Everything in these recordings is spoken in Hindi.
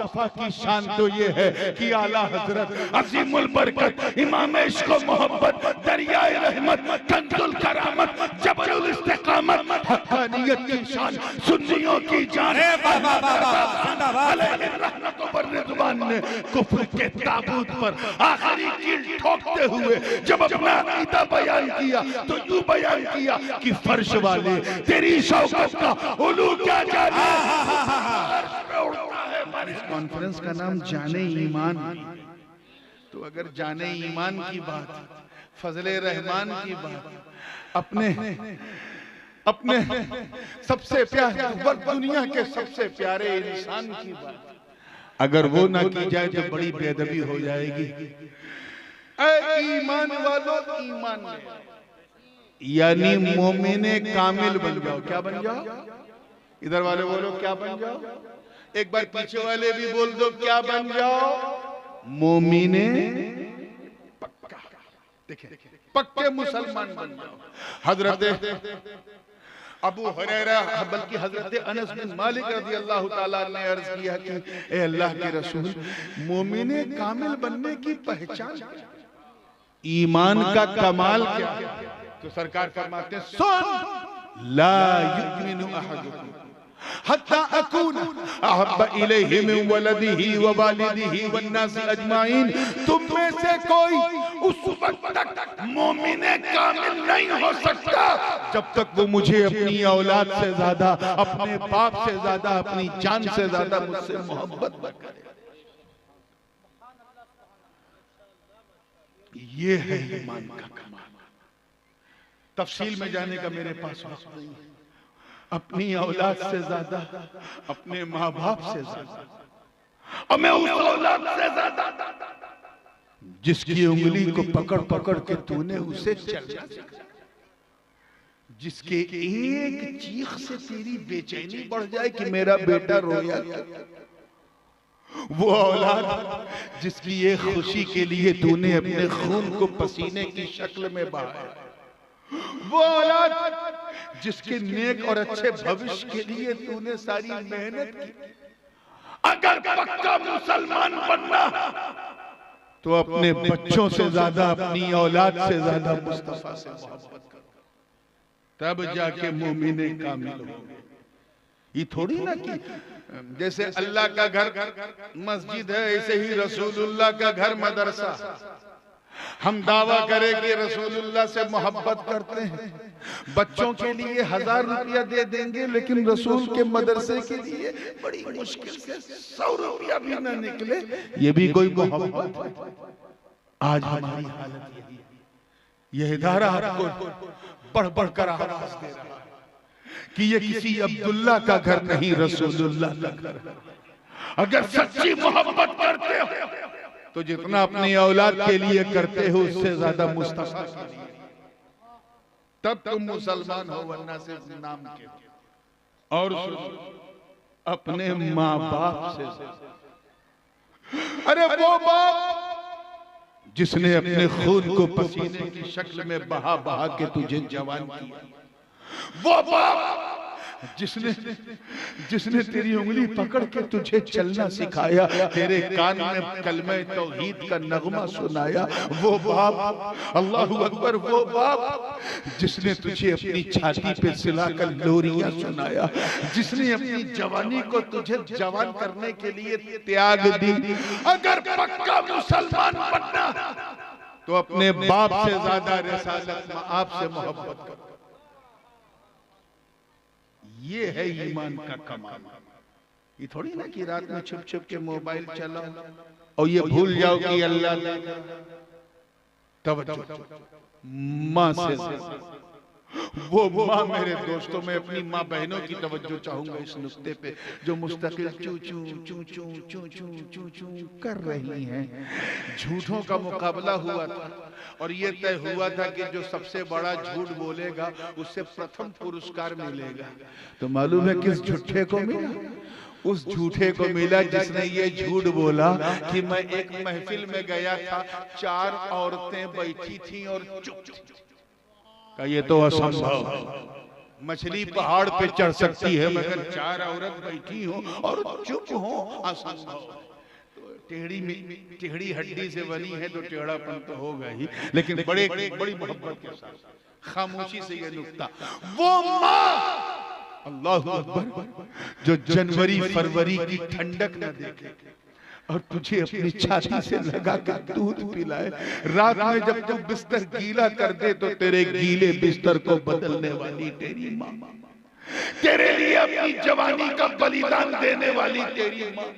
मुस्तफा की शान तो ये है कि आला हजरत अजीमुल बरकत इमाम इश्क व मोहब्बत दरियाए रहमत कंजुल करामत जबरुल इस्तिकामत हक्कानियत की शान सुन्नियों की जान रहमत व रिज़वान ने कुफ्र के ताबूत पर आखिरी कील ठोकते हुए जब अपना अकीदा बयान किया तो यूं बयान किया कि फर्श वाले तेरी शौकत का उलू क्या जाने। इस कॉन्फ्रेंस का नाम जाने ईमान। तो अगर जाने ईमान की बात, फजले रहमान की बात, अपने अपने सबसे प्यारे दुनिया के सबसे प्यारे इंसान की बात अगर वो ना की जाए तो बड़ी बेअदबी हो जाएगी। ऐ ईमान वालों, ईमान यानी मोमिने कामिल बन जाओ। क्या बन जाओ? इधर वाले बोलो क्या बन जाओ? एक बार पीछे वाले भी बोल दो क्या बन जाओ? मोमिने पक्का। देखिए पक्के मुसलमान बन जाओ। हजरत अबू हुरैरा बल्कि हजरत अनस बिन मालिक रज़ी अल्लाह ताला ने अर्ज किया कि ए अल्लाह के रसूल, मोमिने कामिल बनने की पहचान क्या? ईमान का कमाल क्या? तो सरकार फरमाते हैं सुन, ला युमिनु अहदुकुम हत्ता अकूना अहब्बा इलैहि मिन वलदिही व वालिदिही वन्नासी अजमाइन। तुम में से कोई उस वक्त तक मोमिने कामिल नहीं हो सकता जब तक वो मुझे अपनी औलाद से ज्यादा, अपने बाप से ज्यादा, अपनी जान से ज्यादा मुझसे मोहब्बत न करे। ये है ईमान का कमाल। तफसील में जाने का मेरे पास वक्त नहीं है। अपनी औलाद से ज्यादा, अपने माँ बाप से ज्यादा, और मैं उस औलाद से ज्यादा जिसकी उंगली को पकड़ पकड़ के तूने उसे चलना सिखाया, जिसके एक चीख से तेरी बेचैनी बढ़ जाए कि मेरा बेटा रोया, वो औलाद जिसकी एक खुशी के लिए तूने अपने खून को पसीने की शक्ल में बहाया, वो औलाद जिसके नेक और अच्छे भविष्य के लिए तूने सारी मेहनत की। अगर पक्का मुसलमान बनना तो अपने बच्चों से ज्यादा, अपनी औलाद से ज्यादा मुस्तफा से मोहब्बत करो, तब जाके मोमिने कामिल हो। ये थोड़ी ना कि जैसे अल्लाह का घर मस्जिद है ऐसे ही रसूलुल्लाह का घर मदरसा। हम दावा करें कि रसूलुल्लाह से मोहब्बत करते हैं, बच्चों के लिए 1000 रुपया दे देंगे, लेकिन रसूल के मदरसे के लिए बड़ी मुश्किल से 100 रुपया भी ना निकले, ये भी कोई मोहब्बत है? आज हमारी हालत यही है। यह इदारा आपको बढ़ बढ़ कर आवाज दे रहा है कि ये किसी अब्दुल्ला का घर नहीं, रसूलुल्लाह का घर है। अगर सच्ची मोहब्बत करते हो तो जितना अपनी औलाद के लिए करते हो उससे ज्यादा मुस्तफा के लिए, तब तुम मुसलमान हो, वरना सिर्फ नाम के। और अपने माँ बाप से, अरे वो बाप जिसने अपने खून को पसीने की शक्ल में बहा बहा के तुझे जवान किया, वो बाप जिसने तेरी उंगली पकड़ के तुझे चलना सिखाया, तेरे कान में कलमे तौहीद का नगमा सुनाया, वो बाप, अल्लाहु अकबर, वो बाप जिसने तुझे अपनी छाती पे सिलाकर लोरियां सुनाया, जिसने अपनी जवानी को तुझे जवान करने के लिए त्याग दी। अगर पक्का मुसलमान बनना तो अपने बाप से ज्यादा रिसालत में आपसे मोहब्बत करो। ये है ईमान का कमाल। ये थोड़ी ना कि रात में छुप छुप के मोबाइल चलाओ और ये भूल जाओ कि अल्लाह ने तवज्जो माँ से, वो माँ, मेरे दोस्तों में अपनी माँ बहनों की तवज्जो चाहूंगा इस नुक्ते पे, जो मुस्तकिल चू चू चू चू चू चू चू चू कर रही हैं। झूठों का मुकाबला हुआ था और ये तय हुआ था कि जो सबसे बड़ा झूठ बोलेगा उससे प्रथम पुरस्कार मिलेगा। तो मालूम है किस झूठे को मिला? उस झूठे को मिला जिसने ये झूठ बोला कि मैं एक महफिल में गया था, 4 औरतें बैठी थी और चुप थी। का ये तो असंभव, मछली पहाड़ पे चढ़ सकती है मगर 4 औरत बैठी हो और चुप हो असंभव। तो टेढ़ी हड्डी से बनी है तो टेढ़ापन तो होगा ही, लेकिन बड़ी मोहब्बत के साथ खामोशी से ये नुक्ता, वो माँ अल्लाह अकबर जो जनवरी फरवरी की ठंडक न देखे और तुझे अपनी छाती से लगा कर दूध पिलाए, रात में जब तू बिस्तर गीला कर दे तो तेरे गीले बिस्तर को बदलने वाली तेरी माँ, तेरे लिए अपनी जवानी का बलिदान देने वाली तेरी माँ,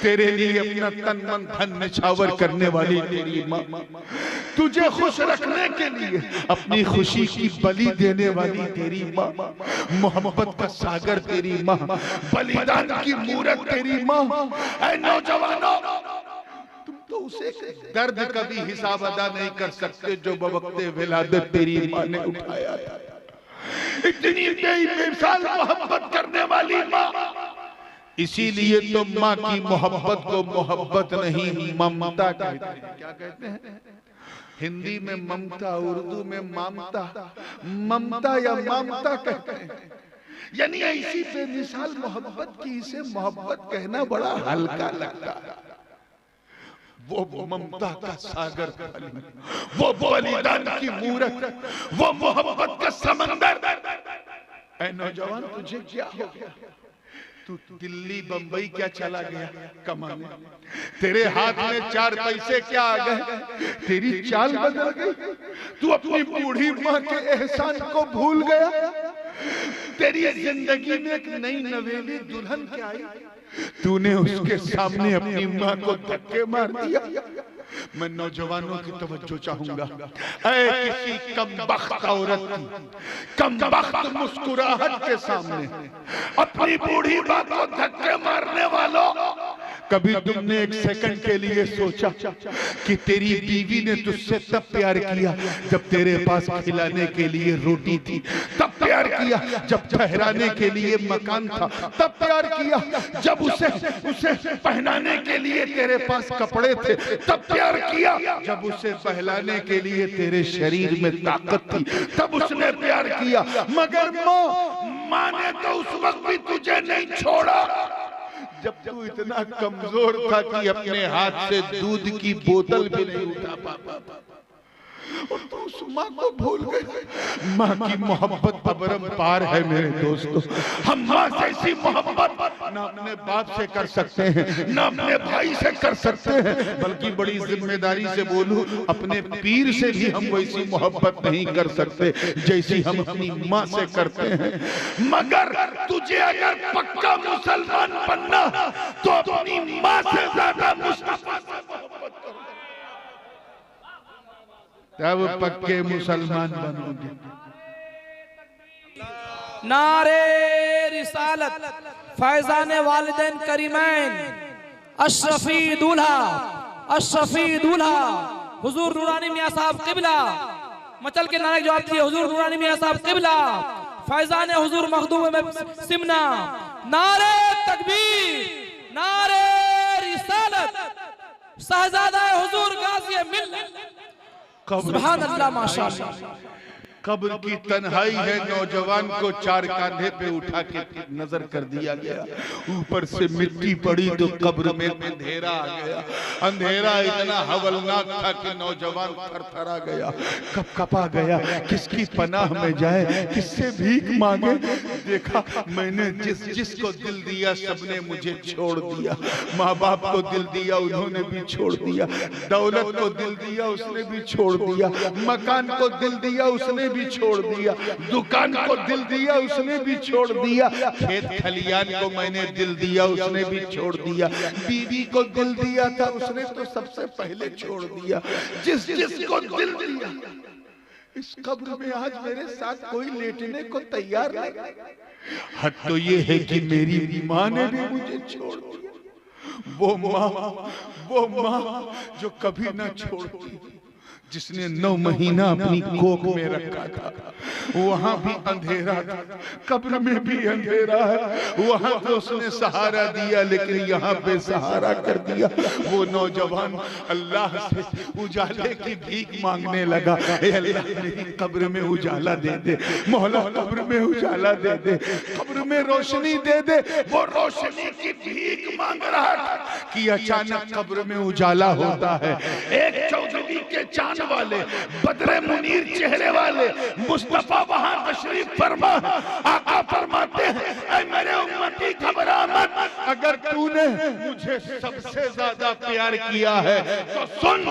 तेरे लिए अपना तन मन धन निछावर करने वाली तेरी माँ, तुझे खुश रखने के लिए अपनी खुशी की बलि देने वाली तेरी माँ, मोहब्बत का सागर तेरी माँ, बलिदान की मूरत तेरी माँ। ऐ नौजवानों, तुम तो उसे दर्द कभी हिसाब अदा नहीं कर सकते जो बवक्ते विलादत तेरी माँ ने उठाया। इतनी बेमिसाल मोहब्बत करने वाली माँ, इसीलिए तो माँ की मोहब्बत को मोहब्बत नहीं ममता कहते हैं। क्या कहते हैं? हिंदी में ममता, उर्दू में ममता, ममता या ममता कहते हैं। यानी ऐसी बेमिसाल मोहब्बत की इसे मोहब्बत कहना बड़ा हल्का लगता है। वो ममता का सागर, वो बलिदान की मूरत, वो मोहब्बत का समंदर। ऐ नौजवान, तुझे क्या हो गया? तू दिल्ली बंबई क्या चला गया कमाने? तेरे हाथ में 4 पैसे क्या आ गए? तेरी चाल बदल गई। तू अपनी बूढ़ी माँ के एहसान को भूल गया। तेरी जिंदगी में एक नई नवेली दुल्हन क्या आई, तूने उसके सामने अपनी माँ को धक्के मार दिया। मैं नौजवानों की तवज्जो चाहूंगा। ऐ किसी कमबख्त औरत की कमबख्त मुस्कुराहट के सामने अपनी बूढ़ी माँ को धक्के मारने वालों, कभी तुमने एक सेकंड के लिए सोचा कि तेरी बीवी ने तुझसे तब प्यार किया जब तेरे पास खिलाने के लिए रोटी थी, तब प्यार किया जब ठहराने के लिए मकान था, तब प्यार किया जब उसे पहनाने के लिए तेरे पास कपड़े थे, तब प्यार किया जब उसे पहलाने के लिए तेरे शरीर में ताकत थी, तब उसने प्यार किया। मगर माँ ने तो उस वक्त भी तुझे नहीं छोड़ा जब तू इतना कमजोर था कि अपने हाथ से दूध की बोतल भी नहीं उठा पाता, और तू उस माँ को भूल गए। माँ की मोहब्बत अपरंपार है मेरे दोस्तों। हम माँ से ऐसी मोहब्बत ना अपने बाप से कर सकते हैं, ना अपने भाई से कर सकते हैं, बल्कि बड़ी जिम्मेदारी से बोलूं अपने पीर से भी हम वैसी मोहब्बत नहीं कर सकते जैसी हम अपनी माँ से करते हैं। मगर तुझे अगर पक्का मुसलमान बनना तो अपनी माँ से ज्यादा मुस्तफा से मोहब्बत करो, तब पक्के मुसलमान बनोगे। नारे रिसालत, फैजान वालिदैन करीमैन, अशरफी दूल्हा हुजूर नूरानी मियां साहब किबला, मचल के नारे जवाब दिए हुजूर नूरानी मियां साहब किबला, फैजान हुजूर मखदूम में सिमना। नारे तकबीर, नारे रिसालत, शहजादा हुजूर गाज़ी मिल्लत, सुभान अल्लाह माशाअल्लाह। कब्र की तन्हाई है, नौजवान को 4 कांधे पे उठा के नजर कर दिया गया, ऊपर से मिट्टी पड़ी तो कब्र में अंधेरा आ गया। अंधेरा इतना हवलनाक था कि नौजवान थरथरा गया, कपकपा गया, किसकी पनाह में जाए, किससे भीख मांगे। देखा मैंने जिसको दिल दिया सबने मुझे छोड़ दिया। माँ बाप को दिल दिया उन्होंने भी छोड़ दिया, दौलत को दिल दिया उसने भी छोड़ दिया, मकान को दिल दिया उसने भी छोड़ दिया, दुकान को दिल दिया उसने भी छोड़ दिया, खेत खलियान को मैंने दिल दिया उसने भी छोड़ दिया, बीवी को दिल दिया था उसने तो सबसे पहले छोड़ दिया। जिसको दिल दिया, इस कब्र में आज मेरे साथ कोई लेटने को तैयार नहीं। हद तो ये है कि मेरी माँ ने भी मुझे छोड़ दिया। वो माँ जो कभी ना छोड़ती, जिसने 9 महीना अपनी कोख में रखा था, वहां भी अंधेरा था, कब्र में भी अंधेरा है। वहां तो उसने सहारा दिया, लेकिन यहाँ पे सहारा कर दिया। वो नौजवान अल्लाह से उजाले की भीख मांगने लगा, ए अल्लाह मेरी कब्र में उजाला दे दे, मौला कब्र में उजाला दे दे, कब्र में रोशनी दे दे। वो रोशनी की भीख मांग रहा था कि अचानक कब्र में उजाला होता है। एक चौधरी के चांद वाले, बदरे मुनीर चेहरे वाले मुस्तफा वहां तशरीफ फरमा। आका फरमाते हैं, ऐ मेरे उम्मती घबरा मत, अगर तूने मुझे सबसे ज्यादा प्यार किया है तो सुन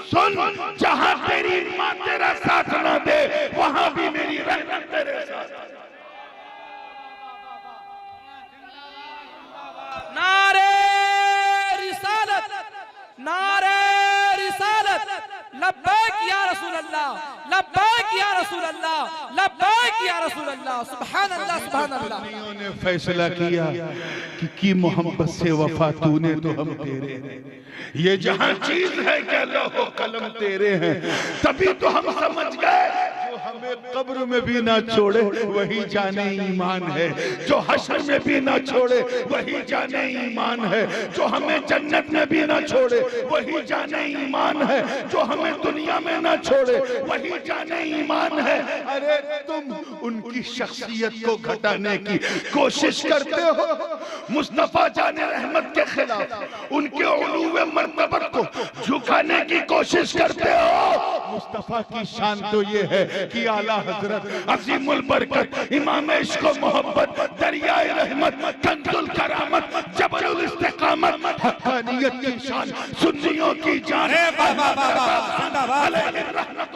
सुन, जहां तेरी मां तेरा साथ ना दे वहां भी मेरी रहमत तेरे साथ। नारे रिसालत, नारे रिसालत, लब्बैक या रसूल अल्लाह, लब्बैक या रसूल अल्लाह, लब्बैक या रसूल अल्लाह। सुभान अल्लाह, सुभान अल्लाह। ने फैसला किया कि मोहब्बत से वफा तूने तो हम तेरे हैं। ये जहां चीज है कि लौह कलम तेरे हैं, तभी तो हम समझ गए जो हमें कब्र में भी ना छोड़े वही जाने ईमान है, जो हश्र में भी ना छोड़े वही जाने ईमान है, जो हमें जन्नत में भी ना छोड़े वही जाने ईमान है, जो हमें दुनिया में ना छोड़े वही जाने ईमान है। अरे तुम उनकी शख्सियत को घटाने की कोशिश करते हो, मुस्तफा जाने रहमत के खिलाफ उनके उलूवे मर्तबत को झुकाने की कोशिश करते हो। मुस्तफा की शान तो ये है कि आला हजरत अजीमुल बरकत इमाम इश्क व मोहब्बत, दरियाए रहमत, कंजुल करामत, जबरुल इस्तिकामत, हक्कानियत की शान, सुन्नियों की जान, रहमत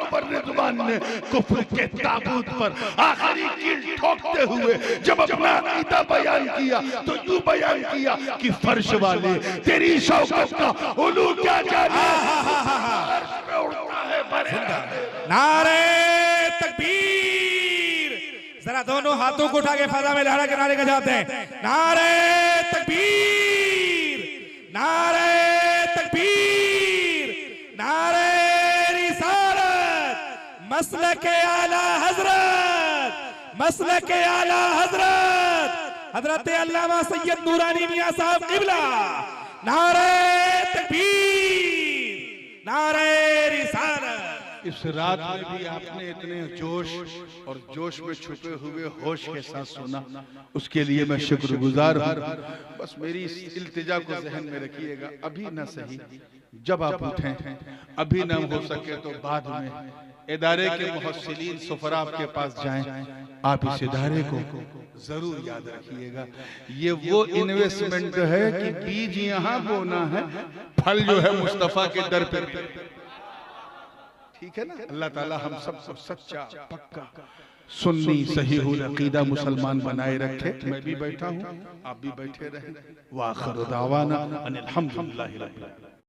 व रिज़वान ने कुफ्र के ताबूत पर आखिरी कील ठोकते हुए जब अपना अकीदा बयान किया तो यूं बयान किया कि फर्श वाले तेरी शौकत का उलू क्या जाने, फर्श पे उड़ता है बरेरा। नारे तकबीर, जरा दोनों हाथों को उठा के फजा में लहरा के नारे जाते हैं। नारे तकबीर, नारे तकबीर, नारे रिसालत, मसलके आला हजरत, मसलके आला हजरत हजरत अल्लामा सैयद नूरानी मियां साहब क़िबला। नारे तकबीर, नारे रिसालत। इस रात में भी आपने इतने जोश और जोश में छुपे हुए होश के साथ सुना, उसके लिए मैं शुक्रगुजार हूँ। बस मेरी इस इल्तिजा को ज़हन में रखिएगा, अभी न सही जब आप उठें, अभी न हो सके तो बाद में इदारे के मुहस्सिलीन सुफरा आपके पास जाएं, आप इस इदारे को जरूर याद रखिएगा। ये वो इन्वेस्टमेंट है कि बीज यहाँ बोना है, फल जो है मुस्तफा के दर पर। ठीक है ना? अल्लाह ताला हम सबको सच्चा पक्का सुन्नी सहीहुल अकीदा मुसलमान बनाए रखे। मैं भी बैठा हूँ, आप भी बैठे रहें। व आखिर दावाना अनिल हम्दुलिल्लाहि रब्बिल आलमीन।